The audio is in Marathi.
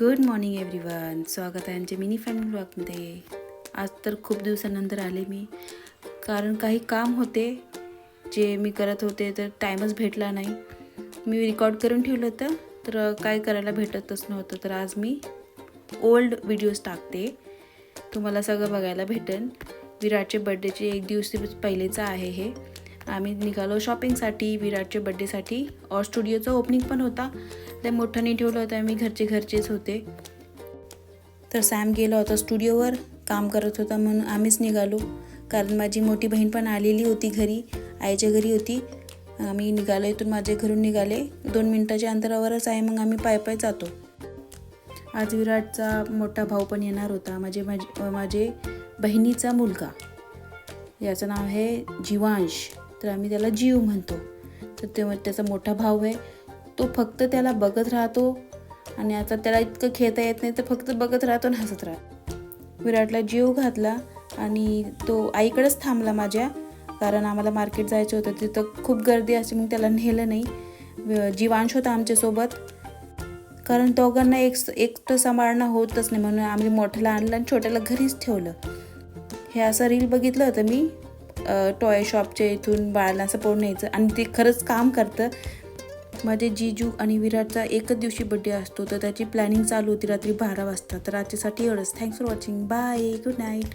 Good morning everyone. स्वागत आहे आमच्या मिनी फॅमिली ब्लॉगमध्ये. आज तर खूप दिवसानंतर आले मी, कारण काही काम होते जे मी करत होते तर टाईमच भेटला नाही. मी रेकॉर्ड करून ठेवलं होतं तर काय करायला भेटतच नव्हतं. तर आज मी ओल्ड व्हिडिओज टाकते, तुम्हाला सगळं बघायला भेटेल. विराटचे बड्डेचे एक दिवस पहिलेचं आहे हे. आम्ही निघालो शॉपिंगसाठी विराटच्या बड्डेसाठी. और स्टुडिओचं ओपनिंग पण होता, ते मोठ्याने ठेवलं होतं. आम्ही घरचेच होते. तर सॅम गेला होता स्टुडिओवर, काम करत होता म्हणून आम्हीच निघालो. कारण माझी मोठी बहीण पण आलेली होती घरी, आईच्या घरी होती. आम्ही निघालो, इथून माझ्या घरून निघाले 2 मिनिटाच्या अंतरावरच आहे. मग आम्ही पाय जातो. आज विराटचा मोठा भाऊ पण येणार होता, माझे बहिणीचा मुलगा. याचं नाव आहे जीवांश, तर आम्ही त्याला जीव म्हणतो. तर तेव्हा त्याचा मोठा भाऊ आहे, तो फक्त त्याला बघत राहतो. आणि आता त्याला इतकं खेळता येत नाही, तर फक्त बघत राहतो आणि हसत राहतो. विराटला जीव घातला आणि तो आईकडेच थांबला माझ्या, कारण आम्हाला मार्केट जायचं होतं. तिथं खूप गर्दी असते, मग त्याला नेलं नाही. जीवांश होता आमच्यासोबत, कारण दोघांना एकटं सांभाळणं होतच नाही, म्हणून आम्ही मोठ्याला आणलं आणि छोट्याला घरीच ठेवलं. हे असं रील बघितलं होतं मी, टॉय शॉपच्या इथून बाळाला असं पळून न्यायचं, आणि ते खरंच काम करतं. माझे जीजू आणि विराटचा एकच दिवशी बड्डे असतो, तर त्याची प्लॅनिंग चालू होती रात्री 12 वाजता. तर आजच्यासाठी एवढंच. Thanks for watching. Bye, good night.